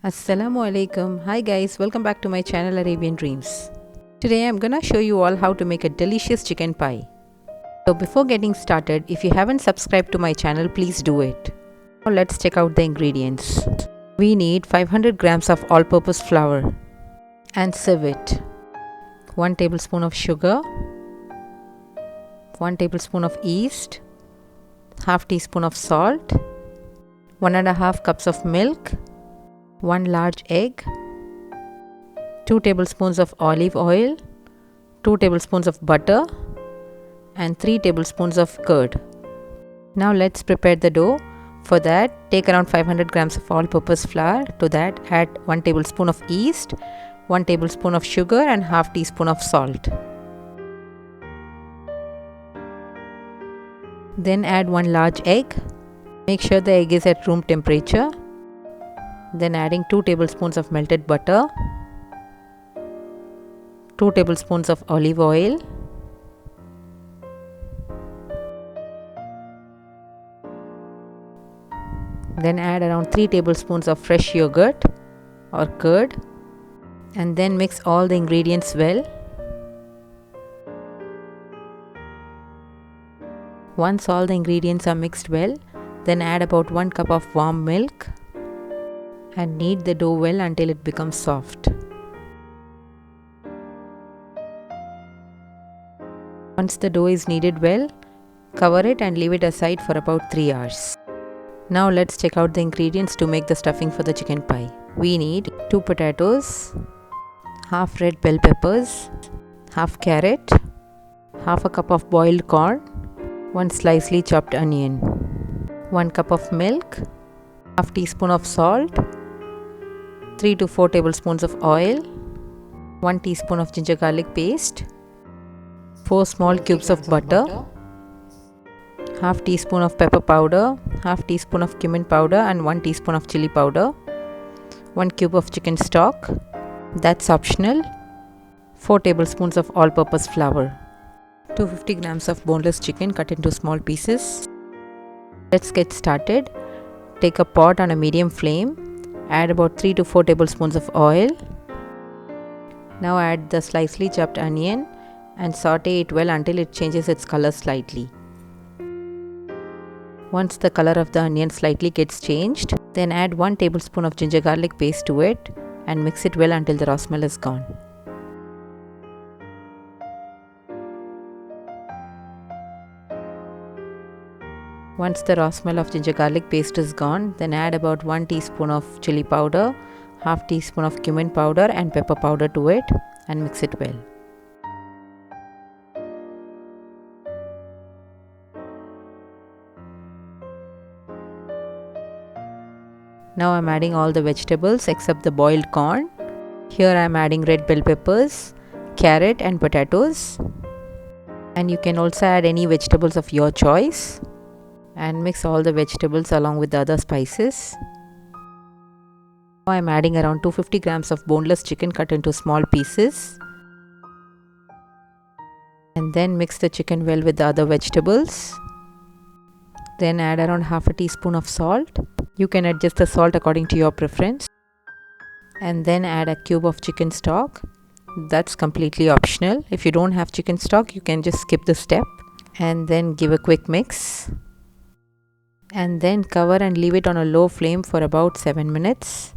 Assalamu alaikum. Hi guys, welcome back to my channel Arabian Dreams. Today I'm gonna show you all how to make a delicious chicken pie. So before getting started, if you haven't subscribed to my channel, please do it. Now let's check out the ingredients. We need 500 grams of all-purpose flour and sieve it. 1 tablespoon of sugar, 1 tablespoon of yeast, half teaspoon of salt, 1.5 cups of milk, 1 large egg, 2 tablespoons of olive oil, 2 tablespoons of butter, and 3 tablespoons of curd. Now let's prepare the dough. For that, take around 500 grams of all-purpose flour. To that, add 1 tablespoon of yeast, 1 tablespoon of sugar, and half teaspoon of salt. Then add 1 large egg. Make sure the egg is at room temperature. Then adding 2 tablespoons of melted butter, 2 tablespoons of olive oil, then add around 3 tablespoons of fresh yogurt or curd, and then mix all the ingredients well. Once all the ingredients are mixed well, then add about 1 cup of warm milk and knead the dough well until it becomes soft. Once the dough is kneaded well, cover it and leave it aside for about 3 hours. Now let's check out the ingredients to make the stuffing for the chicken pie. We need 2 potatoes, half red bell peppers, half carrot, half a cup of boiled corn, 1 slicely chopped onion, 1 cup of milk, half teaspoon of salt, 3 to 4 tablespoons of oil, 1 teaspoon of ginger garlic paste, 4 small cubes of butter, half teaspoon of pepper powder, half teaspoon of cumin powder, and 1 teaspoon of chili powder, 1 cube of chicken stock, that's optional, 4 tablespoons of all-purpose flour, 250 grams of boneless chicken cut into small pieces. Let's get started. Take a pot on a medium flame. Add about 3 to 4 tablespoons of oil. Now add the slicely chopped onion and saute it well until it changes its color slightly. Once the color of the onion slightly gets changed, then add 1 tablespoon of ginger garlic paste to it and mix it well until the raw smell is gone. Once the raw smell of ginger garlic paste is gone, then add about 1 teaspoon of chili powder, half teaspoon of cumin powder and pepper powder to it and mix it well. Now I am adding all the vegetables except the boiled corn. Here I am adding red bell peppers, carrot and potatoes. And you can also add any vegetables of your choice. And mix all the vegetables along with the other spices. Now I am adding around 250 grams of boneless chicken cut into small pieces. And then mix the chicken well with the other vegetables. Then add around half a teaspoon of salt. You can adjust the salt according to your preference. And then add a cube of chicken stock. That's completely optional. If you don't have chicken stock, you can just skip the step. And then give a quick mix. And then cover and leave it on a low flame for about 7 minutes.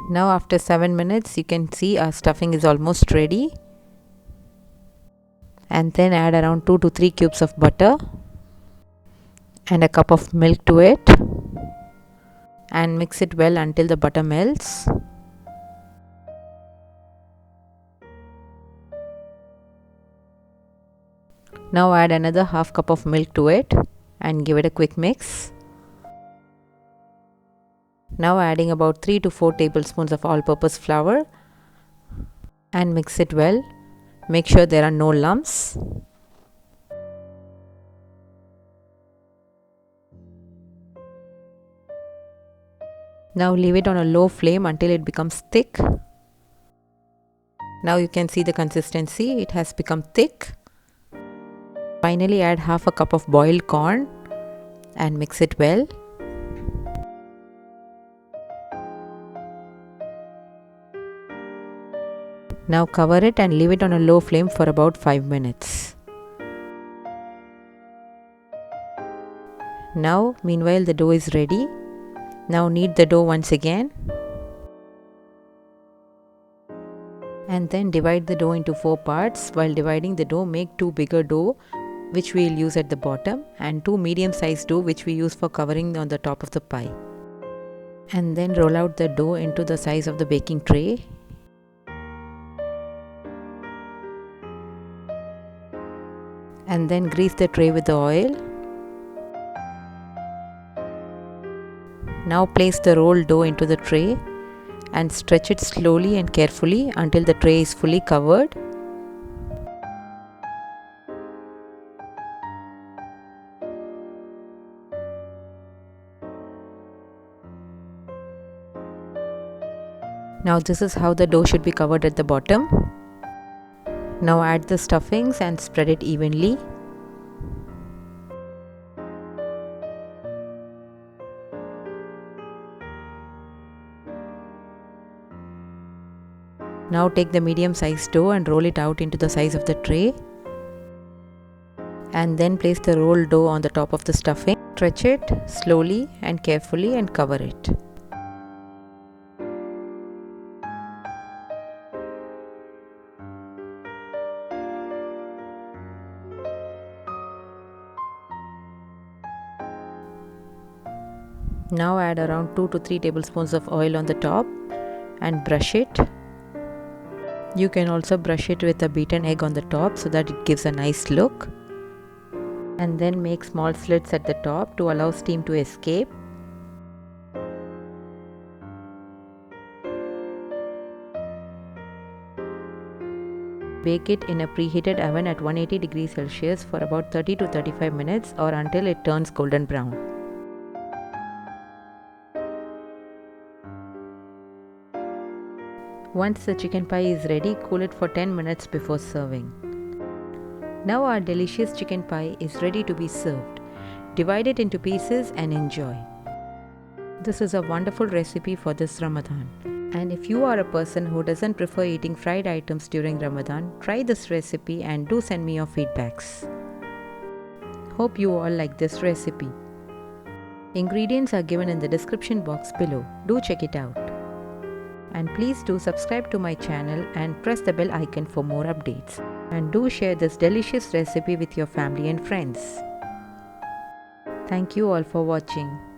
Now after 7 minutes, you can see our stuffing is almost ready. And then add around 2 to 3 cubes of butter and a cup of milk to it and mix it well until the butter melts. Now add another half cup of milk to it and give it a quick mix. Now adding about 3 to 4 tablespoons of all-purpose flour and mix it well. Make sure there are no lumps. Now leave it on a low flame until it becomes thick. Now you can see the consistency, it has become thick. Finally add half a cup of boiled corn and mix it well. Now cover it and leave it on a low flame for about 5 minutes. Now, meanwhile, the dough is ready. Now knead the dough once again. And then divide the dough into 4 parts. While dividing the dough, make 2 bigger dough which we will use at the bottom and 2 medium-sized dough which we use for covering on the top of the pie. And then roll out the dough into the size of the baking tray. And then grease the tray with the oil. Now place the rolled dough into the tray and stretch it slowly and carefully until the tray is fully covered. Now this is how the dough should be covered at the bottom. Now add the stuffings and spread it evenly. Now take the medium-sized dough and roll it out into the size of the tray. And then place the rolled dough on the top of the stuffing. Stretch it slowly and carefully and cover it. Now add around 2 to 3 tablespoons of oil on the top and brush it. You can also brush it with a beaten egg on the top so that it gives a nice look. And then make small slits at the top to allow steam to escape. Bake it in a preheated oven at 180 degrees Celsius for about 30 to 35 minutes or until it turns golden brown. Once the chicken pie is ready, cool it for 10 minutes before serving. Now our delicious chicken pie is ready to be served. Divide it into pieces and enjoy. This is a wonderful recipe for this Ramadan. And if you are a person who doesn't prefer eating fried items during Ramadan, try this recipe and do send me your feedbacks. Hope you all like this recipe. Ingredients are given in the description box below. Do check it out. And please do subscribe to my channel and press the bell icon for more updates. And do share this delicious recipe with your family and friends. Thank you all for watching.